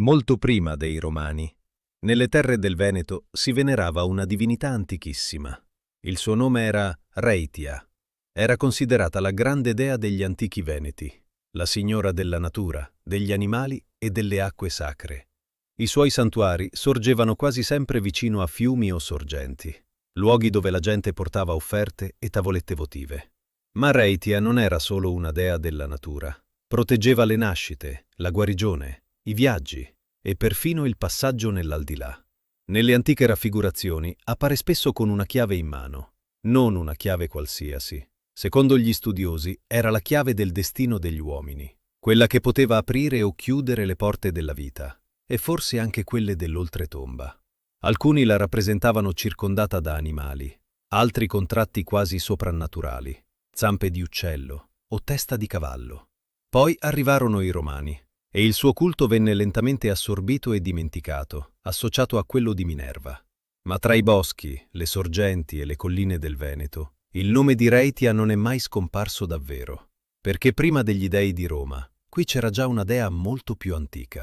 Molto prima dei Romani, nelle terre del Veneto si venerava una divinità antichissima. Il suo nome era Reitia. Era considerata la grande dea degli antichi Veneti, la signora della natura, degli animali e delle acque sacre. I suoi santuari sorgevano quasi sempre vicino a fiumi o sorgenti, luoghi dove la gente portava offerte e tavolette votive. Ma Reitia non era solo una dea della natura. Proteggeva le nascite, la guarigione, i viaggi e perfino il passaggio nell'aldilà. Nelle antiche raffigurazioni appare spesso con una chiave in mano, non una chiave qualsiasi. Secondo gli studiosi era la chiave del destino degli uomini, quella che poteva aprire o chiudere le porte della vita, e forse anche quelle dell'oltretomba. Alcuni la rappresentavano circondata da animali, altri con tratti quasi soprannaturali, zampe di uccello o testa di cavallo. Poi arrivarono i Romani, e il suo culto venne lentamente assorbito e dimenticato, associato a quello di Minerva. Ma tra i boschi, le sorgenti e le colline del Veneto, il nome di Reitia non è mai scomparso davvero, perché prima degli dei di Roma, qui c'era già una dea molto più antica.